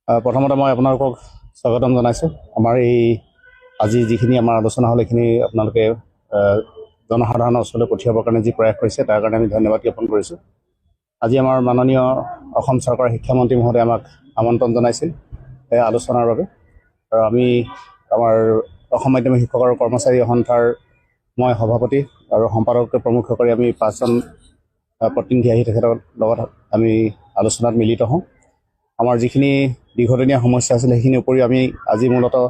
প্ৰথমতে মই আপোনালোকক স্বাগতম জনাইছোঁ। আমাৰ এই আজি যিখিনি আমাৰ আলোচনা হ'ল এইখিনি আপোনালোকে জনসাধাৰণৰ ওচৰলৈ পঠিয়াবৰ কাৰণে যি প্ৰয়াস কৰিছে তাৰ কাৰণে আমি ধন্যবাদ জ্ঞাপন কৰিছোঁ। আজি আমাৰ মাননীয় অসম চৰকাৰৰ শিক্ষামন্ত্ৰী মহোদয়ে আমাক আমন্ত্ৰণ জনাইছিল এই আলোচনাৰ বাবে, আৰু আমি আমাৰ অসম মাধ্যমিক শিক্ষক আৰু কৰ্মচাৰী সন্থাৰ মই সভাপতি আৰু সম্পাদককে প্ৰমুখ কৰি আমি 5জন প্ৰতিনিধি আহি তেখেতৰ লগত আমি আলোচনাত মিলিত হওঁ। আমাৰ যিখিনি দীৰ্ঘদিনীয়া সমস্যা আছিল সেইখিনিৰ উপৰিও আমি আজি মূলতঃ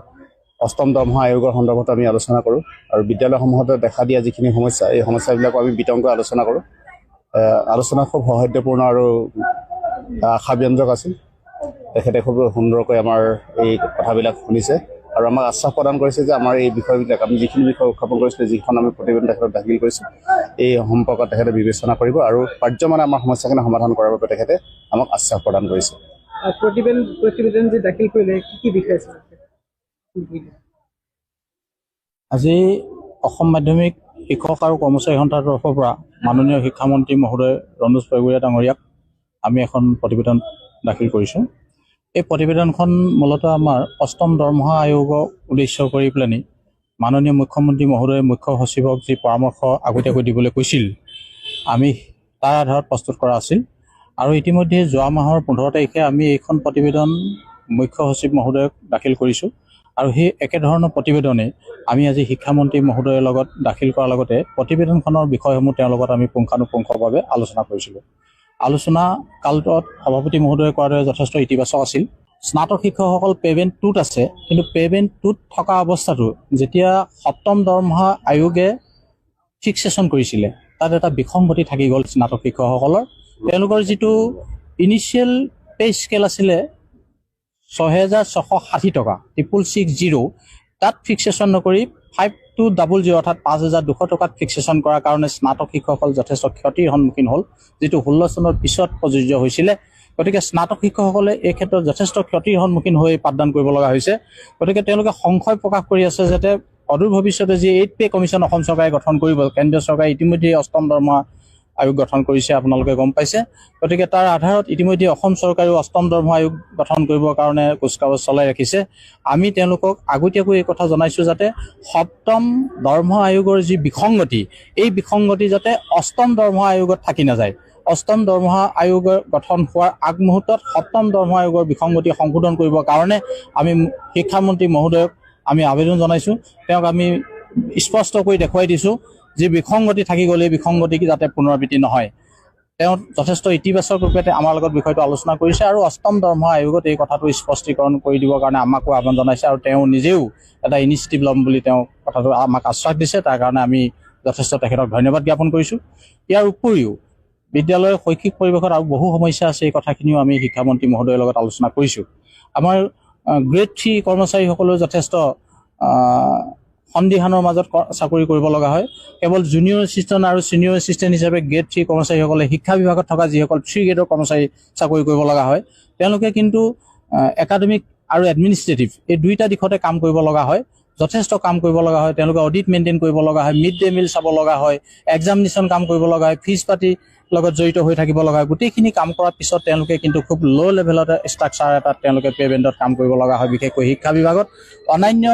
অষ্টম দৰমহা আয়োগৰ সন্দৰ্ভত আমি আলোচনা কৰোঁ, আৰু বিদ্যালয়সমূহত দেখা দিয়া যিখিনি সমস্যা এই সমস্যাবিলাকো আমি বিতংকৈ আলোচনা কৰোঁ। আলোচনা খুব সৌহাৰ্দ্যপূৰ্ণ আৰু আশাব্যঞ্জক আছিল। তেখেতে খুব সুন্দৰকৈ আমাৰ এই কথাবিলাক শুনিছে আৰু আমাক আশ্বাস প্ৰদান কৰিছে যে আমাৰ এই বিষয়বিলাক আমি যিখিনি বিষয় উত্থাপন কৰিছিলোঁ, যিখন আমি প্ৰতিবেদন তেখেতক দাখিল কৰিছোঁ, এই সম্পৰ্কত তেখেতে বিবেচনা কৰিব আৰু পাৰ্যমানে আমাৰ সমস্যাখিনি সমাধান কৰাৰ বাবে তেখেতে আমাক আশ্বাস প্ৰদান কৰিছে। প্ৰতিবেদন যে দাখিল কৰিলে কি বিষয় আছে? আজি অসম মাধ্যমিক শিক্ষক আৰু কৰ্মচাৰী সন্থাৰ তৰফৰ পৰা মাননীয় শিক্ষামন্ত্ৰী মহোদয় ৰণোজ পেগুৰীয়া ডাঙৰীয়াক আমি এখন প্ৰতিবেদন দাখিল কৰিছোঁ। এই প্ৰতিবেদনখন মূলতঃ আমাৰ অষ্টম দৰমহা আয়োগক উদ্দেশ্য কৰি পেলানি মাননীয় মুখ্যমন্ত্ৰী মহোদয়ে মুখ্য সচিবক যি পৰামৰ্শ আগতীয়াকৈ দিবলৈ কৈছিল, আমি তাৰ আধাৰত প্ৰস্তুত কৰা আছিল। আৰু ইতিমধ্যে যোৱা মাহৰ 15 তাৰিখে আমি এইখন প্ৰতিবেদন মুখ্য সচিব মহোদয়ক দাখিল কৰিছোঁ, আৰু সেই একেধৰণৰ প্ৰতিবেদনে আমি আজি শিক্ষামন্ত্ৰী মহোদয়ৰ লগত দাখিল কৰাৰ লগতে প্ৰতিবেদনখনৰ বিষয়সমূহ তেওঁৰ লগত আমি পুংখানুপুংখভাৱে আলোচনা কৰিছিলোঁ। আলোচনা কালটোত সভাপতি মহোদয়ে কোৱাৰ দৰে যথেষ্ট ইতিবাচক আছিল। স্নাতক শিক্ষকসকল পে'মেণ্ট 2ত আছে, কিন্তু পে'মেণ্ট 2ত থকা অৱস্থাটো যেতিয়া সপ্তম দৰমহা আয়োগে ফিক্সেশ্যন কৰিছিলে তাত এটা বিসংগতি থাকি গ'ল। স্নাতক শিক্ষকসকলৰ তেওঁলোকৰ যিটো ইনিচিয়েল পে স্কেল আছিলে 6,660 টকা 6,660, তাত ফিক্সেশ্যন নকৰি 5,200 অৰ্থাৎ 5,200 টকাত ফিক্সেশ্যন কৰাৰ কাৰণে স্নাতক শিক্ষকসকল যথেষ্ট ক্ষতিৰ সন্মুখীন হ'ল, যিটো 16 চনৰ পিছত প্ৰযোজ্য হৈছিলে। গতিকে স্নাতক শিক্ষকসকলে এই ক্ষেত্ৰত যথেষ্ট ক্ষতিৰ সন্মুখীন হৈ পাঠদান কৰিব লগা হৈছে। গতিকে তেওঁলোকে সংশয় প্ৰকাশ কৰি আছে যাতে অদূৰ ভৱিষ্যতে যি 8 পে কমিশ্যন অসম চৰকাৰে গঠন কৰিব, কেন্দ্ৰীয় চৰকাৰে ইতিমধ্যে অষ্টম দৰমহা আয়োগ গঠন কৰিছে, আপোনালোকে গম পাইছে। গতিকে তাৰ আধাৰত ইতিমধ্যে অসম চৰকাৰেও অষ্টম দৰমহা আয়োগ গঠন কৰিবৰ কাৰণে কুচকাৱাজ চলাই ৰাখিছে। আমি তেওঁলোকক আগতীয়াকৈ এই কথা জনাইছোঁ যাতে সপ্তম দৰমহা আয়োগৰ যি বিসংগতি, এই বিসংগতি যাতে অষ্টম দৰমহা আয়োগত থাকি নাযায়। অষ্টম দৰমহা আয়োগৰ গঠন হোৱাৰ আগমুহূৰ্তত সপ্তম দৰমহা আয়োগৰ বিসংগতি সংশোধন কৰিবৰ কাৰণে আমি শিক্ষামন্ত্ৰী মহোদয়ক আমি আবেদন জনাইছোঁ। তেওঁক আমি স্পষ্টকৈ দেখুৱাই দিছোঁ যি বিসংগতি থাকি গ'লে এই বিসংগতি যাতে পুনৰাবৃত্তি নহয়। তেওঁ যথেষ্ট ইতিবাচক ৰূপে আমাৰ লগত বিষয়টো আলোচনা কৰিছে আৰু অষ্টম দৰমহা আয়োগত এই কথাটো স্পষ্টীকৰণ কৰি দিবৰ কাৰণে আমাকো আহ্বান জনাইছে, আৰু তেওঁ নিজেও এটা ইনিচিয়েটিভ ল'ম বুলি তেওঁ কথাটো আমাক আশ্বাস দিছে। তাৰ কাৰণে আমি যথেষ্ট তেখেতক ধন্যবাদ জ্ঞাপন কৰিছোঁ। ইয়াৰ উপৰিও বিদ্যালয়ৰ শৈক্ষিক পৰিৱেশত আৰু বহু সমস্যা আছে, এই কথাখিনিও আমি শিক্ষামন্ত্ৰী মহোদয়ৰ লগত আলোচনা কৰিছোঁ। আমাৰ গ্ৰেড 3 কৰ্মচাৰীসকলেও যথেষ্ট সন্দিহানৰ মাজত চাকৰি কৰিব লগা হয়। কেৱল জুনিয়ৰ এছিষ্টেণ্ট আৰু ছিনিয়ৰ এছিষ্টেণ্ট হিচাপে গ্ৰেড 3 কৰ্মচাৰীসকলে শিক্ষা বিভাগত থকা যিসকল 3 গ্ৰেডৰ কৰ্মচাৰী চাকৰি কৰিব লগা হয়, তেওঁলোকে কিন্তু একাডেমিক আৰু এডমিনিষ্ট্ৰেটিভ এই দুইটা দিশতে কাম কৰিব লগা হয়, যথেষ্ট কাম কৰিব লগা হয়। তেওঁলোকে অডিট মেইনটেইন কৰিব লগা হয়, মিড ডে মিল চাব লগা হয়, এক্সামিনেশ্যন কাম কৰিব লগা হয়, ফিজ পাতি লগত জড়িত হৈ থাকিব লগা হয়। গোটেইখিনি কাম কৰাৰ পিছত তেওঁলোকে কিন্তু খুব ল' লেভেলতে ষ্ট্ৰাকচাৰ এটাত তেওঁলোকে পে'মেণ্টত কাম কৰিব লগা হয়। বিশেষকৈ শিক্ষা বিভাগত অন্যান্য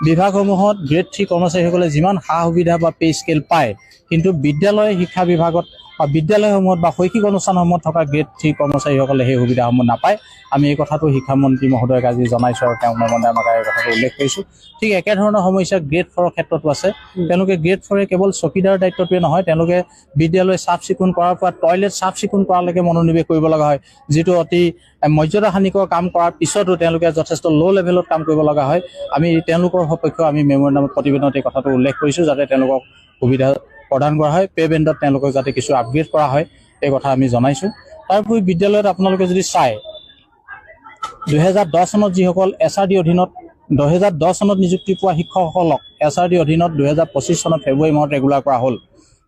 বিভাগসমূহত গ্ৰেড 3 কৰ্মচাৰীসকলে যিমান সা সুবিধা বা পে স্কেল পায়, কিন্তু বিদ্যালয় শিক্ষা বিভাগত বা বিদ্যালয়সমূহত বা শৈক্ষিক অনুষ্ঠানসমূহত থকা গ্ৰেড 3 কৰ্মচাৰীসকলে সেই সুবিধাসমূহ নাপায়। আমি এই কথাটো শিক্ষামন্ত্ৰী মহোদয়ক আজি জনাইছোঁ আৰু তেওঁ মনে আমাক এই কথাটো উল্লেখ কৰিছোঁ। ঠিক একেধৰণৰ সমস্যা গ্ৰেড 4ৰ ক্ষেত্ৰতো আছে। তেওঁলোকে গ্ৰেড 4 কেৱল চকীদাৰ দায়িত্বটোৱে নহয়, তেওঁলোকে বিদ্যালয় চাফ চিকুণ কৰাৰ পৰা টয়লেট চাফ চিকুণ কৰালৈকে মনোনিৱেশ কৰিব লগা হয়, যিটো অতি মৰ্যাদাহানিকৰ কাম কৰাৰ পিছতো তেওঁলোকে যথেষ্ট ল' লেভেলত কাম কৰিব লগা হয়। আমি তেওঁলোকৰ সপক্ষেও আমি মেম'ৰেণ্ডামত প্ৰতিবেদনত এই কথাটো উল্লেখ কৰিছোঁ যাতে তেওঁলোকক সুবিধা প্ৰদান কৰা হয়, পে'মেণ্টত তেওঁলোকক যাতে কিছু আপগ্ৰেড কৰা হয়, এই কথা আমি জনাইছোঁ। তাৰোপৰি বিদ্যালয়ত আপোনালোকে যদি চায় 2010 চনত যিসকল SRD অধীনত 2010 চনত নিযুক্তি পোৱা শিক্ষকসকলক SRD অধীনত 2025 চনত ফেব্ৰুৱাৰী মাহত ৰেগুলাৰ কৰা হ'ল,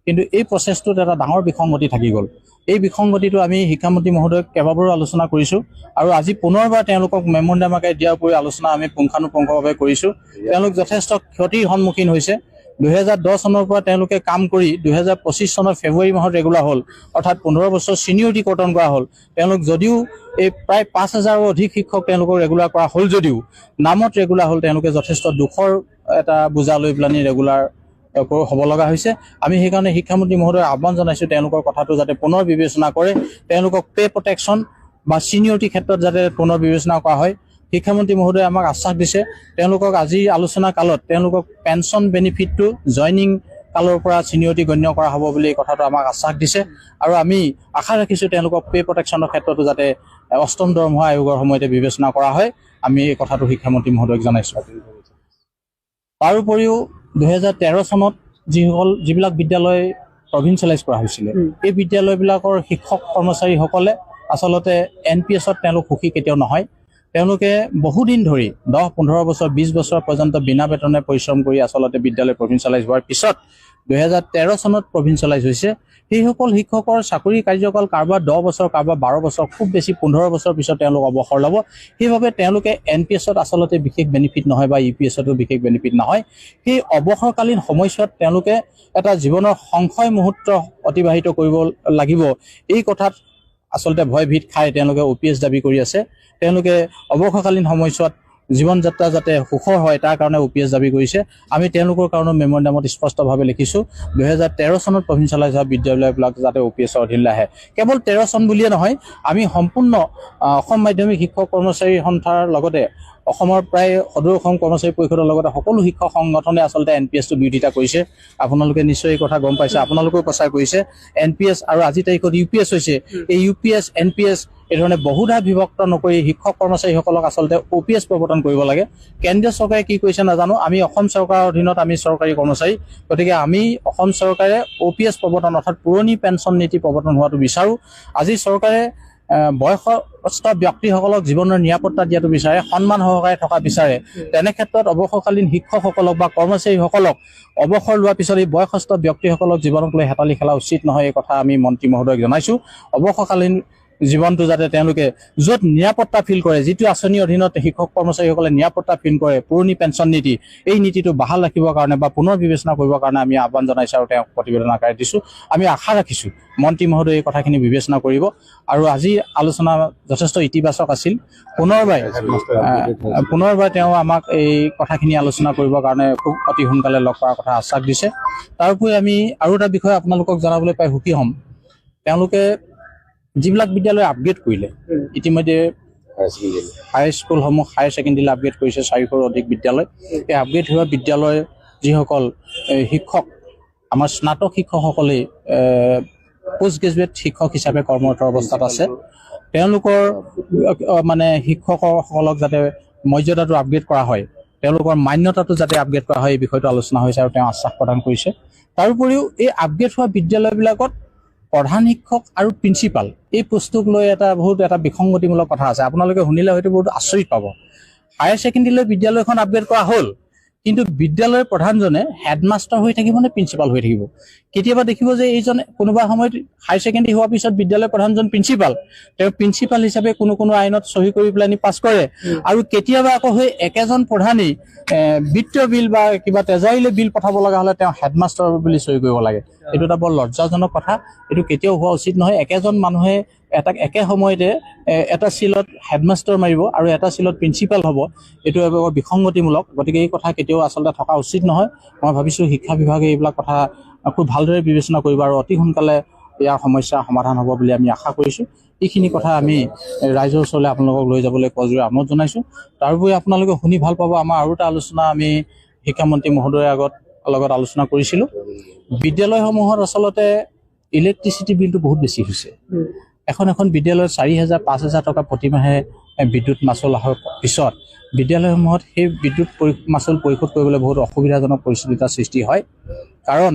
কিন্তু এই প্ৰচেছটোত এটা ডাঙৰ বিসংগতি থাকি গ'ল। এই বিসংগতিটো আমি শিক্ষামন্ত্ৰী মহোদয়ক কেইবাবাৰো আলোচনা কৰিছোঁ, আৰু আজি পুনৰবাৰ তেওঁলোকক মেম'ৰেণ্ডাম আকাৰে দিয়াৰ উপৰি আলোচনা আমি পুংখানুপুংখভাৱে কৰিছোঁ। তেওঁলোক যথেষ্ট ক্ষতিৰ সন্মুখীন হৈছে। 2010 চনৰ পৰা তেওঁলোকে কাম কৰি 2025 চনৰ ফেব্ৰুৱাৰী মাহত ৰেগুলাৰ হ'ল, অৰ্থাৎ 15 বছৰ ছিনিয়ৰিটি কৰ্তন কৰা হ'ল। তেওঁলোক যদিও এই প্ৰায় 5,000ৰো অধিক শিক্ষক তেওঁলোকক ৰেগুলাৰ কৰা হ'ল যদিও নামত ৰেগুলাৰ হ'ল, তেওঁলোকে যথেষ্ট দুখৰ এটা বোজা লৈ পেলানি ৰেগুলাৰ হ'ব লগা হৈছে। আমি সেইকাৰণে শিক্ষামন্ত্ৰী মহোদয়ক আহ্বান জনাইছোঁ তেওঁলোকৰ কথাটো যাতে পুনৰ বিবেচনা কৰে, তেওঁলোকক পে প্ৰটেকশ্যন বা ছিনিয়ৰিটি ক্ষেত্ৰত যাতে পুনৰ বিবেচনা কৰা হয়। শিক্ষামন্ত্ৰী মহোদয়ে আমাক আশ্বাস দিছে তেওঁলোকক আজি আলোচনা কালত তেওঁলোকক পেঞ্চন বেনিফিটটো জইনিং কালৰ পৰা ছিনিয়ৰিটি গণ্য কৰা হ'ব বুলি কথাটো আমাক আশ্বাস দিছে। আৰু আমি আশা ৰাখিছোঁ তেওঁলোকক পে প্ৰটেকশ্যনৰ ক্ষেত্ৰতো যাতে 8ম দৰমহা আয়োগৰ সময়তে বিবেচনা কৰা হয়। আমি এই কথাটো শিক্ষামন্ত্ৰী মহোদয়ক জনাইছোঁ। তাৰোপৰিও 2013 চনত যিবিলাক বিদ্যালয় প্ৰভিঞ্চিয়েলাইজ কৰা হৈছিলে, এই বিদ্যালয়বিলাকৰ শিক্ষক কৰ্মচাৰীসকলে আচলতে NPS-ত তেওঁলোক সুখী কেতিয়াও নহয়। তেওঁলোকে বহুদিন ধৰি 10-15 বছৰ 20 বছৰ পৰ্যন্ত বিনা বেতনে পৰিশ্ৰম কৰি আচলতে বিদ্যালয় প্ৰভিঞ্চিয়েলাইজ হোৱাৰ পিছত 2013 চনত প্ৰভিঞ্চিয়েলাইজ হৈছে। সেইসকল শিক্ষকৰ চাকৰি কাৰ্যকাল কাৰোবাৰ 10 বছৰ, কাৰোবাৰ 12 বছৰ, খুব বেছি 15 বছৰ পিছত তেওঁলোক অৱসৰ ল'ব। সেইবাবে তেওঁলোকে NPS-ত আচলতে বিশেষ বেনিফিট নহয় বা EPS-তো বিশেষ বেনিফিট নহয়। সেই অৱসৰকালীন সময়ছোৱাত তেওঁলোকে এটা জীৱনৰ সংশয় মুহূৰ্ত অতিবাহিত কৰিব লাগিব, এই কথাত আচলতে ভয় ভীত খাই তেওঁলোকে OPS দাবী কৰি আছে। তেওঁলোকে অৱসৰকালীন সময়ছোৱাত জীৱন যাত্ৰা যাতে সুখৰ হয় তাৰ কাৰণে OPS দাবী কৰিছে। আমি তেওঁলোকৰ কাৰণে মেম'ৰেণ্ডামত স্পষ্টভাৱে লিখিছোঁ 2013 চনত প্ৰভিঞ্চিয়েলাইজ হোৱা বিদ্যালয়বিলাক যাতে OPS-ৰ অধীনলৈ আহে। কেৱল 13 চন বুলিয়ে নহয়, আমি সম্পূৰ্ণ অসম মাধ্যমিক শিক্ষক কৰ্মচাৰী সন্থাৰ লগতে অসমৰ প্ৰায় সদৌ অসম কৰ্মচাৰী পৰিষদৰ লগতে সকলো শিক্ষক সংগঠনে আচলতে NPS-টো বিৰোধিতা কৰিছে। আপোনালোকে নিশ্চয় এই কথা গম পাইছে, আপোনালোকেও প্ৰচাৰ কৰিছে। NPS আৰু আজি তাৰিখত UPS হৈছে। এই UPS NPS এই ধৰণে বহুধা বিভক্ত নকৰি শিক্ষক কৰ্মচাৰীসকলক আচলতে OPS প্ৰৱৰ্তন কৰিব লাগে। কেন্দ্ৰীয় চৰকাৰে কি কৰিছে নাজানো, আমি অসম চৰকাৰৰ অধীনত আমি চৰকাৰী কৰ্মচাৰী, গতিকে আমি অসম চৰকাৰে OPS প্ৰৱৰ্তন অৰ্থাৎ পুৰণি পেঞ্চন নীতি প্ৰৱৰ্তন হোৱাটো বিচাৰোঁ। আজি চৰকাৰে বয়সস্থ ব্যক্তিসকলক জীৱনৰ নিৰাপত্তা দিয়াটো বিচাৰে, সন্মান সহকাৰে থকা বিচাৰে। তেনে ক্ষেত্ৰত অৱসৰকালীন শিক্ষকসকলক বা কৰ্মচাৰীসকলক অৱসৰ লোৱাৰ পিছত এই বয়সস্থ ব্যক্তিসকলক জীৱনক লৈ হেতালি খেলা উচিত নহয়, এই কথা আমি মন্ত্ৰী মহোদয়ক জনাইছোঁ। অৱসৰকালীন জীৱনটো যাতে তেওঁলোকে য'ত নিৰাপত্তা ফিল কৰে, যিটো আঁচনিৰ অধীনত শিক্ষক কৰ্মচাৰীসকলে নিৰাপত্তা ফিল কৰে, পুৰণি পেঞ্চন নীতি, এই নীতিটো বাহাল ৰাখিবৰ কাৰণে বা পুনৰ বিবেচনা কৰিবৰ কাৰণে আমি আহ্বান জনাইছোঁ আৰু তেওঁক প্ৰতিবেদন আকাৰে দিছোঁ। আমি আশা ৰাখিছোঁ মন্ত্ৰী মহোদয়ে এই কথাখিনি বিবেচনা কৰিব। আৰু আজি আলোচনা যথেষ্ট ইতিবাচক আছিল। পুনৰবাৰ তেওঁ আমাক এই কথাখিনি আলোচনা কৰিবৰ কাৰণে খুব অতি সোনকালে লগ কৰাৰ কথা আশ্বাস দিছে। তাৰোপৰি আমি আৰু এটা বিষয় আপোনালোকক জনাবলৈ পাই সুখী হ'ম। তেওঁলোকে যিবিলাক বিদ্যালয় আপগ্ৰেড কৰিলে, ইতিমধ্যে হাইস্কুলসমূহ হায়াৰ ছেকেণ্ডেৰীলৈ আপগ্ৰেড কৰিছে 400ৰো অধিক বিদ্যালয়। এই আপগ্ৰেড হোৱা বিদ্যালয়ৰ যিসকল শিক্ষক, আমাৰ স্নাতক শিক্ষকসকলেই পোষ্ট গ্ৰেজুৱেট শিক্ষক হিচাপে কৰ্মৰত অৱস্থাত আছে, তেওঁলোকৰ মানে শিক্ষকসকলক যাতে মৰ্যাদাটো আপগ্ৰেড কৰা হয়, তেওঁলোকৰ মান্যতাটো যাতে আপগ্ৰেড কৰা হয়, এই বিষয়টো আলোচনা হৈছে আৰু তেওঁ আশ্বাস প্ৰদান কৰিছে। তাৰোপৰিও এই আপগ্ৰেড হোৱা বিদ্যালয়বিলাকত প্ৰধান শিক্ষক আৰু প্ৰিন্সিপাল এই পোষ্টটোক লৈ এটা বিসংগতিমূলক কথা আছে। আপোনালোকে শুনিলে হয়তো বহুত আচৰিত পাব। হায়াৰ ছেকেণ্ডেৰীলৈ বিদ্যালয়খন আপগ্ৰেড কৰা হ'ল, কিন্তু বিদ্যালয়ৰ প্ৰধানজনে হেডমাষ্টাৰ হৈ থাকিব নে প্ৰিন্সিপাল হৈ থাকিব? কেতিয়াবা দেখিব যে এইজন কোনোবা সময়ত হায়াৰ ছেকেণ্ডেৰী হোৱাৰ পিছত বিদ্যালয়ৰ প্ৰধানজন প্ৰিন্সিপাল, তেওঁ প্ৰিন্সিপাল হিচাপে কোনো আইনত চহী কৰি পেলাই পাছ কৰে। আৰু কেতিয়াবা আকৌ সেই একেজন প্ৰধানেই বিত্তীয় বিল বা কিবা তেজাৰীলৈ বিল পঠাব লগা হ'লে তেওঁ হেডমাষ্টাৰ বুলি চহী কৰিব লাগে। এইটো এটা বৰ লজ্জাজনক কথা, এইটো কেতিয়াও হোৱা উচিত নহয়। একেজন মানুহে একে সময়তে এটা চিলত হেডমাষ্টাৰ মাৰিব আৰু এটা চিলত প্ৰিন্সিপাল হ'ব, এইটো বৰ বিসংগতিমূলক। গতিকে এই কথা কেতিয়াও আচলতে থকা উচিত নহয়। মই ভাবিছোঁ শিক্ষা বিভাগে এইবিলাক কথা খুব ভালদৰে বিবেচনা কৰিব আৰু অতি সোনকালে ইয়াৰ সমস্যা সমাধান হ'ব বুলি আমি আশা কৰিছোঁ। এইখিনি কথা আমি ৰাইজৰ ওচৰলৈ আপোনালোকক লৈ যাবলৈ কজোৰে আমোদ জনাইছোঁ। তাৰোপৰি আপোনালোকে শুনি ভাল পাব, আমাৰ আৰু এটা আলোচনা আমি শিক্ষামন্ত্ৰী মহোদয়ৰ লগত আলোচনা কৰিছিলোঁ। বিদ্যালয়সমূহত আচলতে ইলেক্ট্ৰিচিটি বিলটো বহুত বেছি হৈছে। এখন বিদ্যালয়ত 4,000, 5,000 টকা প্ৰতিমাহে বিদ্যুৎ মাচুল অহাৰ পিছত বিদ্যালয়সমূহত সেই বিদ্যুৎ মাচুল পৰিশোধ কৰিবলৈ বহুত অসুবিধাজনক পৰিস্থিতিৰ সৃষ্টি হয়। কাৰণ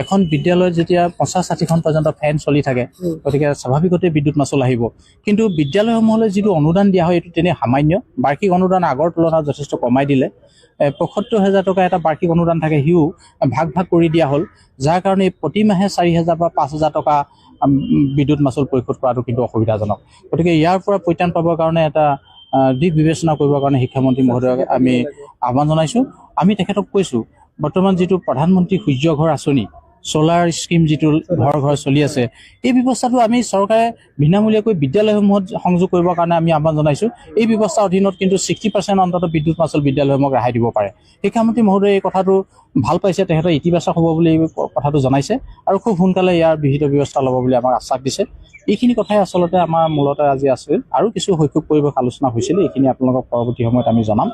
এখন বিদ্যালয়ত যেতিয়া 50-60খন পৰ্যন্ত ফেন চলি থাকে, গতিকে স্বাভাৱিকতে বিদ্যুৎ মাচুল আহিব। কিন্তু বিদ্যালয়সমূহলৈ যিটো অনুদান দিয়া হয়, এইটো তেনে সামান্য। বাৰ্ষিক অনুদান আগৰ তুলনাত যথেষ্ট কমাই দিলে। 75,000 টকা এটা বাৰ্ষিক অনুদান থাকে, সিও ভাগ কৰি দিয়া হ'ল, যাৰ কাৰণে প্ৰতিমাহে 4,000 বা 5,000 টকা বিদ্যুৎ মাচুল পৰিশোধ কৰাটো কিন্তু অসুবিধাজনক। গতিকে ইয়াৰ পৰা পৰিত্ৰাণ পাবৰ কাৰণে এটা দিশ বিবেচনা কৰিবৰ কাৰণে শিক্ষামন্ত্ৰী মহোদয়ক আমি আহ্বান জনাইছোঁ। আমি তেখেতক কৈছোঁ বৰ্তমান যিটো প্ৰধানমন্ত্ৰী সূৰ্য ঘৰ আঁচনি সোলাৰ স্কিম যিটো ঘৰ ঘৰ চলি আছে, এই ব্যৱস্থাটো আমি চৰকাৰে বিনামূলীয়াকৈ বিদ্যালয়সমূহত সংযোগ কৰিবৰ কাৰণে আমি আহ্বান জনাইছোঁ। এই ব্যৱস্থাৰ অধীনত কিন্তু 60% অন্তত বিদ্যুৎ মাচুল বিদ্যালয়সমূহক ৰেহাই দিব পাৰে। শিক্ষামন্ত্ৰী মহোদয়ে এই কথাটো ভাল পাইছে, তেখেতে ইতিবাচক হ'ব বুলি কথাটো জনাইছে আৰু খুব সোনকালে ইয়াৰ বিহিত ব্যৱস্থা ল'ব বুলি আমাক আশ্বাস দিছে। এইখিনি কথাই আচলতে আমাৰ মূলতে আজি আছিল। আৰু কিছু শৈক্ষিক পৰিৱেশ আলোচনা হৈছিলে, এইখিনি আপোনালোকক পৰৱৰ্তী সময়ত আমি জনাম।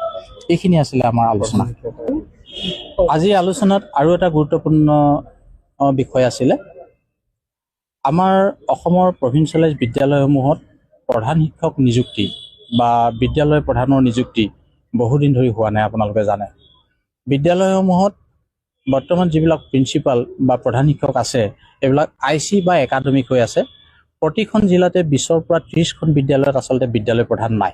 এইখিনি আছিলে আমাৰ আলোচনা। আজিৰ আলোচনাত আৰু এটা গুৰুত্বপূৰ্ণ বিষয় আছিলে, আমাৰ অসমৰ প্ৰভিন্সিয়েলাইজ বিদ্যালয়সমূহত প্ৰধান শিক্ষক নিযুক্তি বা বিদ্যালয় প্ৰধানৰ নিযুক্তি বহুদিন ধৰি হোৱা নাই। আপোনালোকে জানে বিদ্যালয়সমূহত বৰ্তমান যিবিলাক প্ৰিন্সিপাল বা প্ৰধান শিক্ষক আছে, এইবিলাক IC বা একাডেমিক হৈ আছে। প্ৰতিখন জিলাতে 20ৰ পৰা 30খন বিদ্যালয়ত আচলতে বিদ্যালয় প্ৰধান নাই।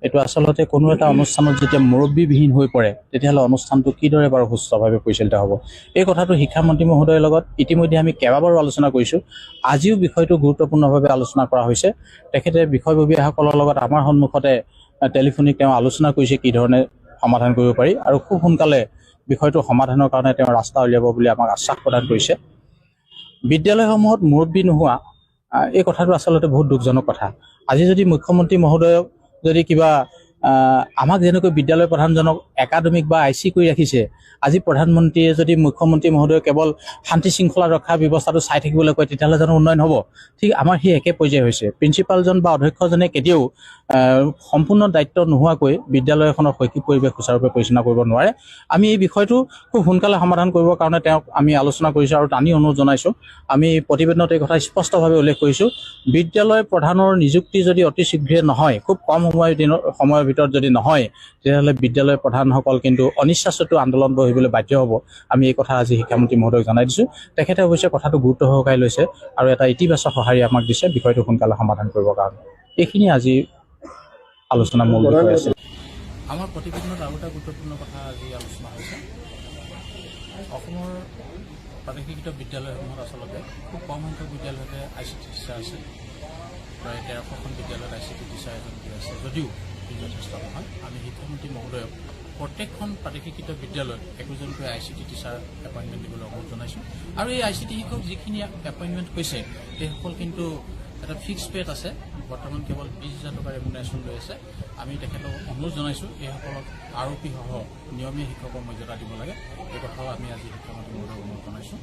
এইটো আচলতে কোনো এটা অনুষ্ঠানত যেতিয়া মুৰব্বীবিহীন হৈ পৰে, তেতিয়াহ'লে অনুষ্ঠানটো কিদৰে বাৰু সুস্থভাৱে পৰিচালিত হ'ব? এই কথাটো শিক্ষামন্ত্ৰী মহোদয়ৰ লগত ইতিমধ্যে আমি কেইবাবাৰো আলোচনা কৰিছোঁ। আজিও বিষয়টো গুৰুত্বপূৰ্ণভাৱে আলোচনা কৰা হৈছে। তেখেতে বিষয়ববীয়াসকলৰ লগত আমাৰ সন্মুখতে টেলিফোনিক তেওঁ আলোচনা কৰিছে কি ধৰণে সমাধান কৰিব পাৰি, আৰু খুব সোনকালে বিষয়টো সমাধানৰ কাৰণে তেওঁ ৰাস্তা উলিয়াব বুলি আমাক আশ্বাস প্ৰদান কৰিছে। বিদ্যালয়সমূহত মুৰব্বী নোহোৱা এই কথাটো আচলতে বহুত দুখজনক কথা। আজি যদি মুখ্যমন্ত্ৰী মহোদয়ক যদি কিবা আমাক যেনেকৈ বিদ্যালয় প্ৰধানজনক একাডেমিক বা IC কৰি ৰাখিছে, আজি প্ৰধানমন্ত্ৰীয়ে যদি মুখ্যমন্ত্ৰী মহোদয় কেৱল শান্তি শৃংখলা ৰক্ষা ব্যৱস্থাটো চাই থাকিবলৈ কয়, তেতিয়াহ'লে জানো উন্নয়ন হ'ব? ঠিক আমাৰ সেই একে পৰ্যায় হৈছে। প্ৰিন্সিপালজন বা অধ্যক্ষজনে কেতিয়াও সম্পূৰ্ণ দায়িত্ব নোহোৱাকৈ বিদ্যালয় এখনৰ শৈক্ষিক পৰিৱেশ সুচাৰুৰূপে পৰিচালনা কৰিব নোৱাৰে। আমি এই বিষয়টো খুব সোনকালে সমাধান কৰিবৰ কাৰণে তেওঁক আমি আলোচনা কৰিছোঁ আৰু টানি অনুৰোধ জনাইছোঁ। আমি প্ৰতিবেদনত এই কথা স্পষ্টভাৱে উল্লেখ কৰিছোঁ, বিদ্যালয় প্ৰধানৰ নিযুক্তি যদি অতি শীঘ্ৰে নহয়, খুব কম সময়ৰ ভিতৰত যদি নহয়, তেতিয়াহ'লে বিদ্যালয় প্ৰধানসকল কিন্তু অনিচ্ছাসত্ত্বেও আন্দোলন বহিবলৈ বাধ্য হ'ব। আমি এই কথা আজি শিক্ষামন্ত্ৰী মহোদয়ক জনাই দিছোঁ। তেখেতে অৱশ্যে কথাটো গুৰুত্ব সহকাৰে লৈছে আৰু এটা ইতিবাচক সঁহাৰি আমাক দিছে বিষয়টো সোনকালে সমাধান কৰিবৰ কাৰণে। এইখিনি আজি আলোচনা মূল বিষয় আছে। আমাৰ প্ৰতিবেদনত আৰু এটা গুৰুত্বপূৰ্ণ কথা আজি আলোচনা হৈছে, অসমৰ প্ৰাদেশিক বিদ্যালয়সমূহত আচলতে খুব কম সংখ্যক বিদ্যালয়তে ICT টিচাৰ আছে। প্ৰায় 1300খন বিদ্যালয়ত ICT টিচাৰ এজন আছে, যদিও যথেষ্ট নহয়। আমি শিক্ষামন্ত্ৰী মহোদয়ক প্ৰত্যেকখন প্ৰাদেশিক বিদ্যালয়ত একোজনকৈ ICT টিচাৰ এপইণ্টমেণ্ট দিবলৈ অনুৰোধ জনাইছোঁ। আৰু এই ICT শিক্ষক যিখিনি এপইণ্টমেণ্ট হৈছে, সেইসকল কিন্তু এটা ফিক্স পেড আছে। বৰ্তমান কেৱল 20,000 টকাৰ ৰেমুনেশ্যন লৈ আছে। আমি তেখেতক অনুৰোধ জনাইছোঁ, এইসকলক আৰক্ষী সহ নিয়মীয়া শিক্ষকৰ মৰ্যাদা দিব লাগে। এই কথাও আমি আজি শিক্ষামন্ত্ৰী মহোদয়ক অনুৰোধ জনাইছোঁ।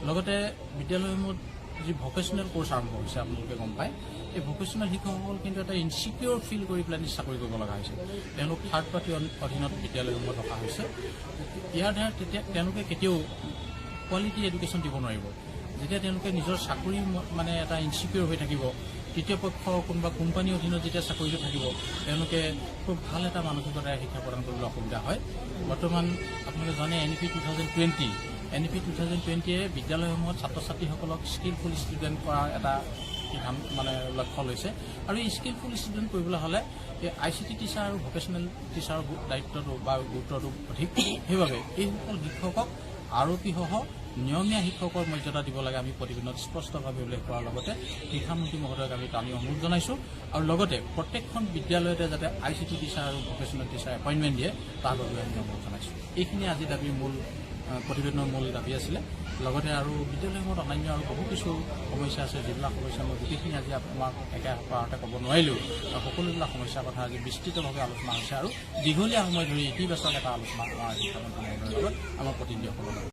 লগতে বিদ্যালয়সমূহত যি ভকেশ্যনেল কোৰ্চ আৰম্ভ হৈছে, আপোনালোকে গম পায়, এই ভকেশ্যনেল শিক্ষকসকল কিন্তু এটা ইনচিকিউৰ ফিল কৰি পেলাই চাকৰি কৰিব লগা হৈছে। তেওঁলোক থাৰ্ড পাৰ্টিৰ অধীনত বিদ্যালয়সমূহত ৰখা হৈছে। ইয়াৰ দ্বাৰা তেতিয়া তেওঁলোকে কেতিয়াও কোৱালিটি এডুকেশ্যন দিব নোৱাৰিব। যেতিয়া তেওঁলোকে নিজৰ চাকৰি মানে এটা ইনচিকিউৰ হৈ থাকিব, তৃতীয় পক্ষ কোনোবা কোম্পানীৰ অধীনত যেতিয়া চাকৰিটো থাকিব, তেওঁলোকে খুব ভাল এটা মানসিকতাৰে শিক্ষা প্ৰদান কৰিবলৈ অসুবিধা হয়। বৰ্তমান আপোনালোকে জানে NEP 2020 বিদ্যালয়সমূহত ছাত্ৰ ছাত্ৰীসকলক স্কিলফুল ষ্টুডেণ্ট কৰাৰ এটা মানে লক্ষ্য লৈছে। আৰু এই স্কিলফুল ষ্টুডেণ্ট কৰিবলৈ হ'লে এই ICT টিচাৰ আৰু ভকেশ্যনেল টিচাৰৰ দায়িত্বটো বা গুৰুত্বটো অধিক। সেইবাবে এইসকল শিক্ষকক আৰক্ষীসহ নিয়মীয়া শিক্ষকৰ মৰ্যাদা দিব লাগে। আমি প্ৰতিবেদনত স্পষ্টভাৱে উল্লেখ কৰাৰ লগতে শিক্ষামন্ত্ৰী মহোদয়ক আমি টানি অনুৰোধ জনাইছোঁ। আৰু লগতে প্ৰত্যেকখন বিদ্যালয়তে যাতে ICT টিচাৰ আৰু ভকেশ্যনেল টিচাৰ এপইণ্টমেণ্ট দিয়ে, তাৰ বাবে আমি অনুৰোধ জনাইছোঁ। এইখিনি আজি দাবীৰ প্ৰতিবেদনৰ মূল দাবী আছিলে। লগতে আৰু বিদ্যালয়সমূহত অন্যান্য আৰু বহু কিছু সমস্যা আছে, যিবিলাক সমস্যা মই গোটেইখিনি আজি আপোনাক একেবাৰতে ক'ব নোৱাৰিলোঁ। সকলোবিলাক সমস্যাৰ কথা আজি বিস্তৃতভাৱে আলোচনা হৈছে আৰু দীঘলীয়া সময় ধৰি ইতিবাচক এটা আলোচনা আমাৰ শিক্ষামন্ত্ৰী মহোদয়ৰ লগত আমাৰ প্ৰতিনিধিসকলৰ লগত।